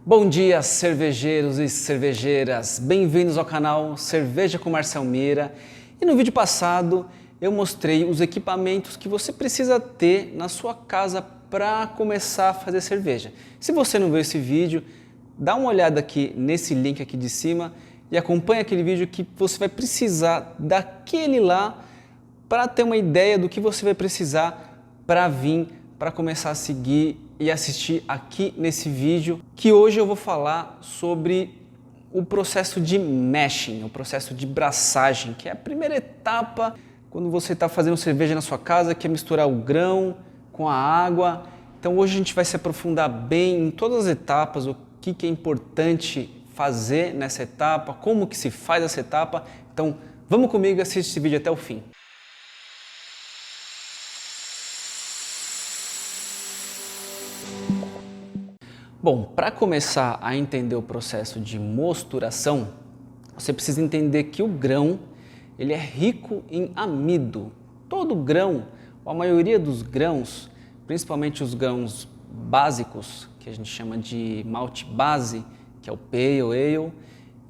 Bom dia, cervejeiros e cervejeiras! Bem-vindos ao canal Cerveja com Marcel Mira. E no vídeo passado eu mostrei os equipamentos que você precisa ter na sua casa para começar a fazer cerveja. Se você não viu esse vídeo, dá uma olhada aqui nesse link aqui de cima e acompanha aquele vídeo que você vai precisar daquele lá para ter uma ideia do que você vai precisar para vir, para começar a seguir e assistir aqui nesse vídeo, que hoje eu vou falar sobre o processo de mashing, o processo de braçagem, que é a primeira etapa quando você está fazendo cerveja na sua casa, que é misturar o grão com a água. Então hoje a gente vai se aprofundar bem em todas as etapas, o que é importante fazer nessa etapa, como que se faz essa etapa. Então vamos comigo, assiste esse vídeo até o fim. Bom, para começar a entender o processo de mosturação, você precisa entender que o grão ele é rico em amido. Todo grão, ou a maioria dos grãos, principalmente os grãos básicos, que a gente chama de malte base, que é o Pale Ale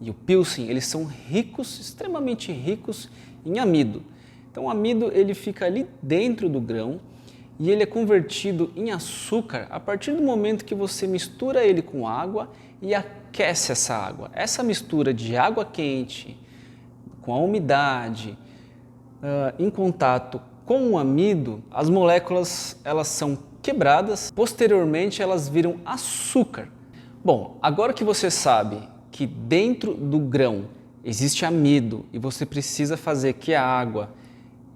e o Pilsen, eles são ricos, extremamente ricos em amido. Então o amido ele fica ali dentro do grão e ele é convertido em açúcar a partir do momento que você mistura ele com água e aquece essa água. Essa mistura de água quente com a umidade em contato com o amido, as moléculas elas são quebradas, posteriormente elas viram açúcar. Bom, agora que você sabe que dentro do grão existe amido e você precisa fazer que a água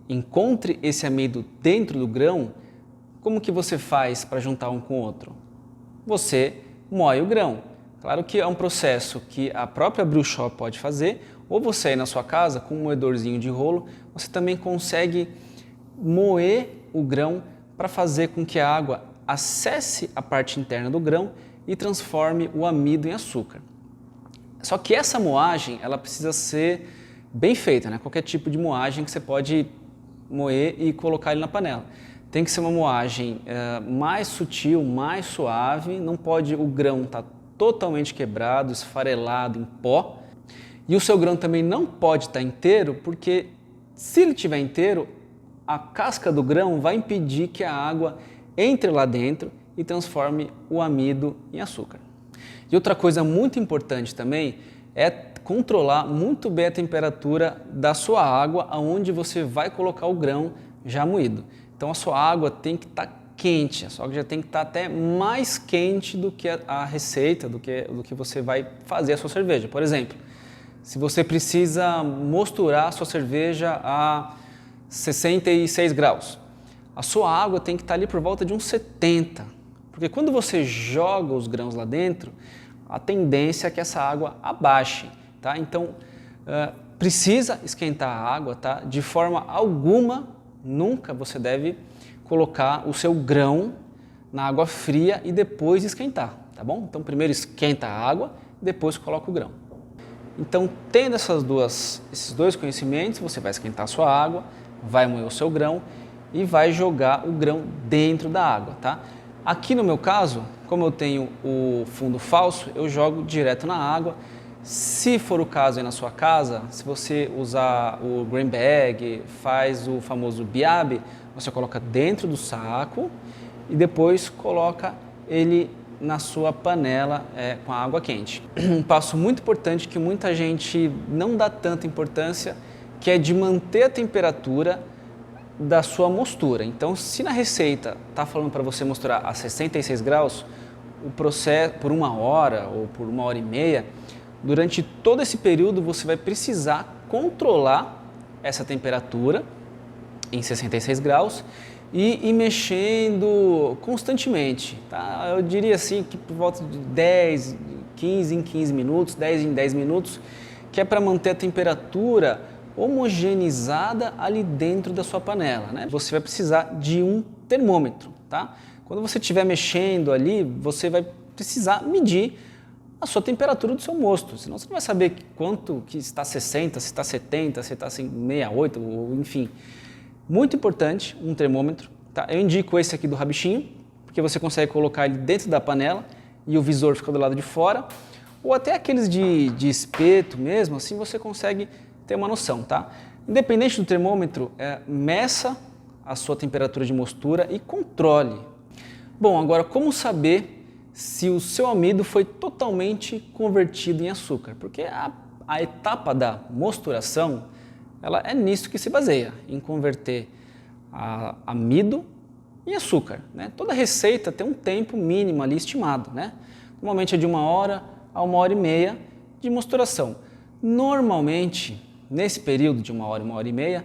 encontre esse amido dentro do grão, como que você faz para juntar um com o outro? Você moe o grão. Claro que é um processo que a própria brew shop pode fazer, ou você aí na sua casa com um moedorzinho de rolo, você também consegue moer o grão para fazer com que a água acesse a parte interna do grão e transforme o amido em açúcar. Só que essa moagem ela precisa ser bem feita, né? Qualquer tipo de moagem que você pode moer e colocar ele na panela. Tem que ser uma moagem mais sutil, mais suave, não pode o grão estar totalmente quebrado, esfarelado em pó. E o seu grão também não pode estar inteiro, porque se ele estiver inteiro, a casca do grão vai impedir que a água entre lá dentro e transforme o amido em açúcar. E outra coisa muito importante também é controlar muito bem a temperatura da sua água aonde você vai colocar o grão já moído. Então a sua água tem que estar quente, a sua água já tem que estar até mais quente do que a receita, do que você vai fazer a sua cerveja. Por exemplo, se você precisa mosturar a sua cerveja a 66 graus, a sua água tem que estar ali por volta de uns 70, porque quando você joga os grãos lá dentro, a tendência é que essa água abaixe, tá? Então precisa esquentar a água, tá? De forma alguma, nunca você deve colocar o seu grão na água fria e depois esquentar, tá bom? Então primeiro esquenta a água, depois coloca o grão. Então tendo esses dois conhecimentos, você vai esquentar a sua água, vai moer o seu grão e vai jogar o grão dentro da água, tá? Aqui no meu caso, como eu tenho o fundo falso, eu jogo direto na água. Se for o caso aí na sua casa, se você usar o grain bag, faz o famoso biabe, você coloca dentro do saco e depois coloca ele na sua panela com a água quente. Um passo muito importante que muita gente não dá tanta importância, que é de manter a temperatura da sua mostura. Então, se na receita está falando para você misturar a 66 graus, o processo por 1 hora ou por 1h30, durante todo esse período você vai precisar controlar essa temperatura em 66 graus e ir mexendo constantemente, tá? Eu diria assim que por volta de 15 em 15 minutos, 10 em 10 minutos, que é para manter a temperatura homogeneizada ali dentro da sua panela, né? Você vai precisar de um termômetro, tá? Quando você estiver mexendo ali, você vai precisar medir a sua temperatura do seu mosto, senão você não vai saber quanto que está 60, se está 70, se está 68, ou enfim. Muito importante, um termômetro, tá? Eu indico esse aqui do Rabichinho, porque você consegue colocar ele dentro da panela e o visor fica do lado de fora, ou até aqueles de espeto mesmo, assim você consegue ter uma noção, tá? Independente do termômetro, meça a sua temperatura de mostura e controle. Bom, agora como saber se o seu amido foi totalmente convertido em açúcar? Porque a etapa da mosturação, ela é nisso que se baseia, em converter amido em açúcar, né? Toda receita tem um tempo mínimo ali estimado, né? Normalmente é de 1 hora a 1 hora e meia de mosturação. Normalmente, nesse período de 1 hora, 1 hora e meia,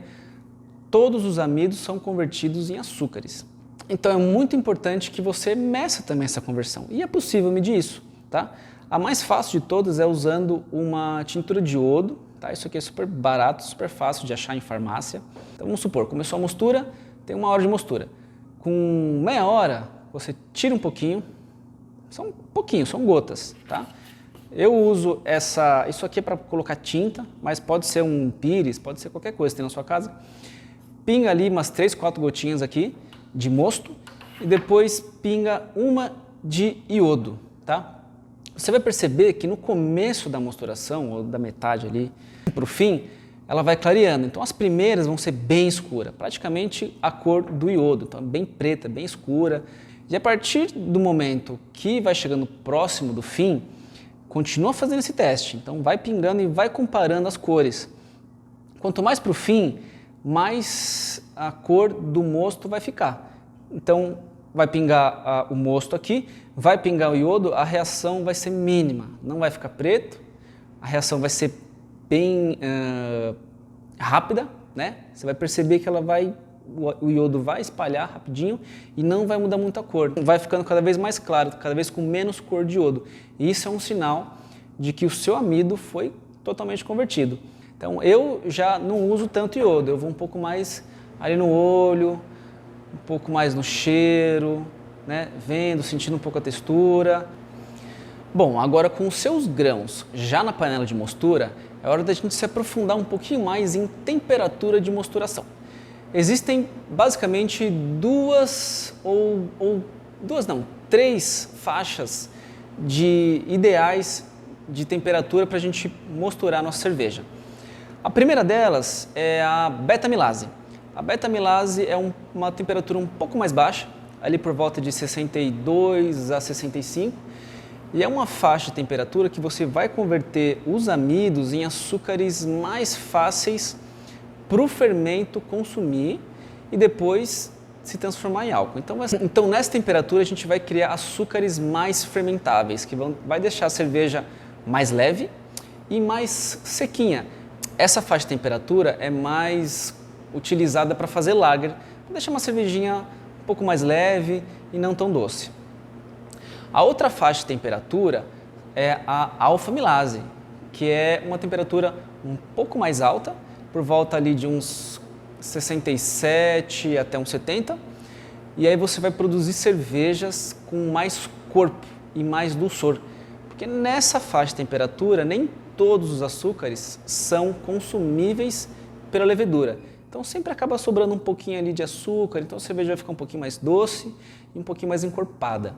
todos os amidos são convertidos em açúcares. Então é muito importante que você meça também essa conversão. E é possível medir isso, tá? A mais fácil de todas é usando uma tintura de iodo, tá? Isso aqui é super barato, super fácil de achar em farmácia. Então vamos supor, começou a mostura, tem 1 hora de mostura. Com meia hora, você tira um pouquinho, são gotas, tá? Eu uso isso aqui é para colocar tinta, mas pode ser um pires, pode ser qualquer coisa que tem na sua casa. Pinga ali umas 3, 4 gotinhas aqui de mosto e depois pinga uma de iodo, tá? Você vai perceber que no começo da mosturação, ou da metade ali para o fim, ela vai clareando. Então as primeiras vão ser bem escuras, praticamente a cor do iodo, então bem preta, bem escura. E a partir do momento que vai chegando próximo do fim, continua fazendo esse teste. Então vai pingando e vai comparando as cores. Quanto mais para o fim, mais a cor do mosto vai ficar. Então vai pingar o mosto aqui, vai pingar o iodo, a reação vai ser mínima, não vai ficar preto, a reação vai ser bem rápida, né? Você vai perceber que o iodo vai espalhar rapidinho e não vai mudar muito a cor. Vai ficando cada vez mais claro, cada vez com menos cor de iodo. E isso é um sinal de que o seu amido foi totalmente convertido. Então eu já não uso tanto iodo, eu vou um pouco mais ali no olho, um pouco mais no cheiro, né? Vendo, sentindo um pouco a textura. Bom, agora com os seus grãos já na panela de mostura, é hora da gente se aprofundar um pouquinho mais em temperatura de mosturação. Existem basicamente três faixas ideais de temperatura para a gente mosturar a nossa cerveja. A primeira delas é a beta-amilase. A beta-amilase é uma temperatura um pouco mais baixa, ali por volta de 62 a 65, e é uma faixa de temperatura que você vai converter os amidos em açúcares mais fáceis para o fermento consumir e depois se transformar em álcool. Então nessa temperatura a gente vai criar açúcares mais fermentáveis, que vai deixar a cerveja mais leve e mais sequinha. Essa faixa de temperatura é mais utilizada para fazer lager, para deixar uma cervejinha um pouco mais leve e não tão doce. A outra faixa de temperatura é a alfa-amilase, que é uma temperatura um pouco mais alta, por volta ali de uns 67 até uns 70, e aí você vai produzir cervejas com mais corpo e mais dulçor, porque nessa faixa de temperatura nem todos os açúcares são consumíveis pela levedura. Então sempre acaba sobrando um pouquinho ali de açúcar, então a cerveja vai ficar um pouquinho mais doce e um pouquinho mais encorpada.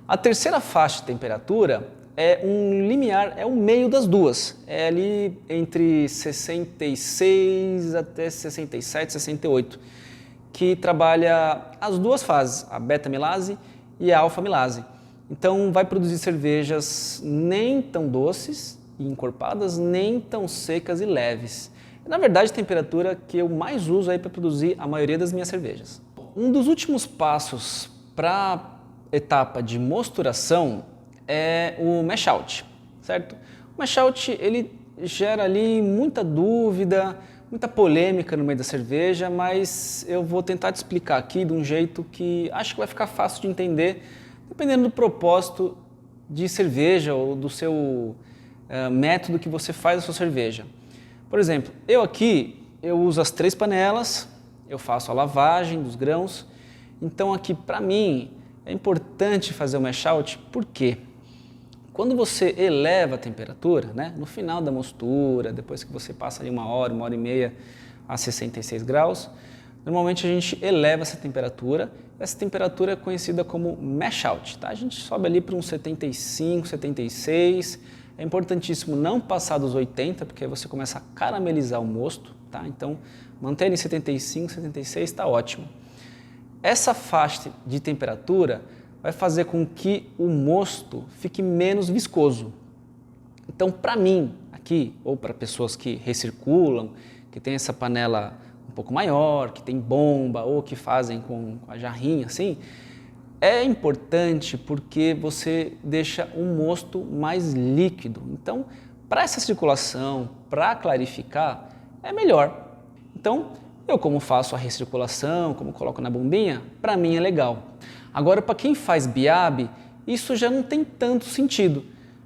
A terceira faixa de temperatura é um limiar, é o meio das duas, é ali entre 66 até 67, 68, que trabalha as duas fases, a beta-amilase e a alfa-amilase. Então vai produzir cervejas nem tão doces e encorpadas, nem tão secas e leves. Na verdade, a temperatura que eu mais uso aí para produzir a maioria das minhas cervejas. Um dos últimos passos para a etapa de mosturação é o mash out, certo? O mash out, ele gera ali muita dúvida, muita polêmica no meio da cerveja, mas eu vou tentar te explicar aqui de um jeito que acho que vai ficar fácil de entender, dependendo do propósito de cerveja ou do seu método que você faz a sua cerveja. Por exemplo, eu uso as 3 panelas, eu faço a lavagem dos grãos, então aqui para mim é importante fazer o mash out, por quê? Quando você eleva a temperatura, né, no final da mostura, depois que você passa ali 1 hora, 1 hora e meia a 66 graus, Normalmente a gente eleva essa temperatura é conhecida como mash out, tá? A gente sobe ali para uns 75, 76, é importantíssimo não passar dos 80, porque aí você começa a caramelizar o mosto, tá? Então, manter ele em 75, 76 está ótimo. Essa faixa de temperatura vai fazer com que o mosto fique menos viscoso. Então, para mim, aqui, ou para pessoas que recirculam, que tem essa panela um pouco maior, que tem bomba, ou que fazem com a jarrinha assim, é importante porque você deixa o mosto mais líquido. Então, para essa circulação, para clarificar, é melhor. Então, eu como faço a recirculação, como coloco na bombinha, para mim é legal. Agora, para quem faz biabe, isso já não tem tanto sentido.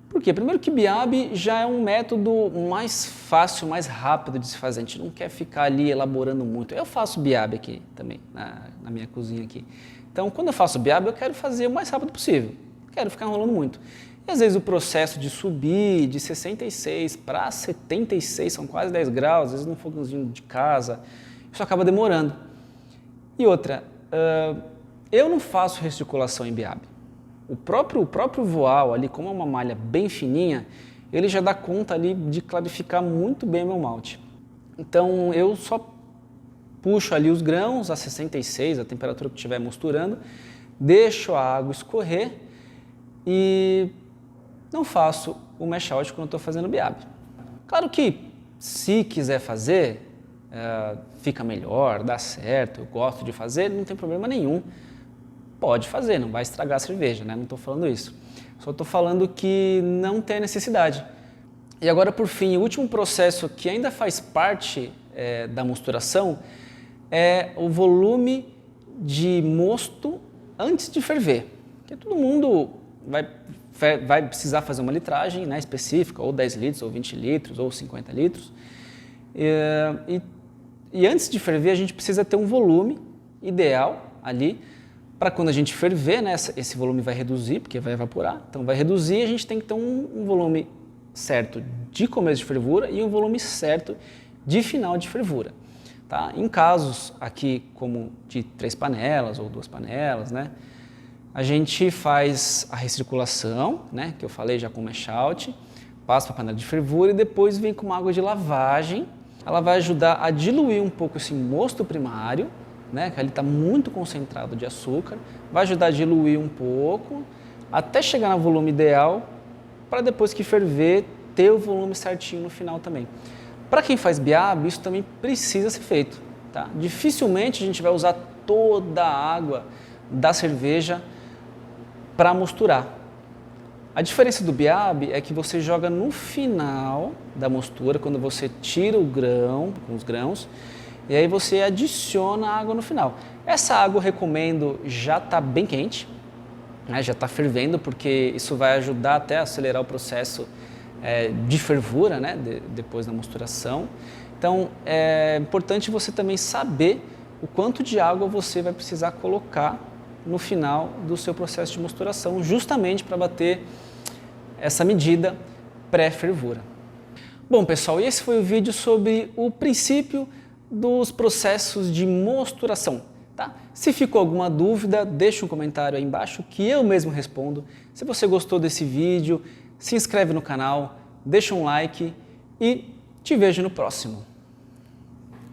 Por quê? Primeiro que biabe já é um método mais fácil, mais rápido de se fazer. A gente não quer ficar ali elaborando muito. Eu faço biabe aqui também, na minha cozinha aqui. Então, quando eu faço biabe, eu quero fazer o mais rápido possível. Não quero ficar enrolando muito. E às vezes o processo de subir de 66 para 76, são quase 10 graus, às vezes no fogãozinho de casa, isso acaba demorando. E outra, eu não faço recirculação em biabe. O próprio voal ali, como é uma malha bem fininha, ele já dá conta ali de clarificar muito bem meu malte. Então eu só puxo ali os grãos a 66, a temperatura que estiver mosturando, deixo a água escorrer e não faço o mash out quando estou fazendo biabe. Claro que se quiser fazer, fica melhor, dá certo, eu gosto de fazer, não tem problema nenhum. Pode fazer, não vai estragar a cerveja, né? Não estou falando isso. Só estou falando que não tem necessidade. E agora, por fim, o último processo que ainda faz parte da mosturação é o volume de mosto antes de ferver. Porque todo mundo vai precisar fazer uma litragem, né, específica, ou 10 litros, ou 20 litros, ou 50 litros. E antes de ferver, a gente precisa ter um volume ideal ali, para quando a gente ferver, né, esse volume vai reduzir, porque vai evaporar, então vai reduzir, a gente tem que ter um volume certo de começo de fervura e um volume certo de final de fervura. Tá? Em casos aqui como de 3 panelas ou 2 panelas, né, a gente faz a recirculação, né, que eu falei já com o mash out, passa para a panela de fervura e depois vem com uma água de lavagem. Ela vai ajudar a diluir um pouco esse mosto primário, né, que ele está muito concentrado de açúcar, vai ajudar a diluir um pouco, até chegar no volume ideal, para depois que ferver, ter o volume certinho no final também. Para quem faz biabe, isso também precisa ser feito. Tá? Dificilmente a gente vai usar toda a água da cerveja para misturar. A diferença do biabe é que você joga no final da mostura, quando você tira o grão, os grãos, e aí você adiciona a água no final. Essa água eu recomendo já está bem quente, né, já está fervendo, porque isso vai ajudar até a acelerar o processo de fervura, né, depois da mosturação. Então é importante você também saber o quanto de água você vai precisar colocar no final do seu processo de mosturação, justamente para bater essa medida pré-fervura. Bom pessoal, esse foi o vídeo sobre o princípio dos processos de mosturação. Tá? Se ficou alguma dúvida, deixa um comentário aí embaixo que eu mesmo respondo. Se você gostou desse vídeo, se inscreve no canal, deixa um like e te vejo no próximo.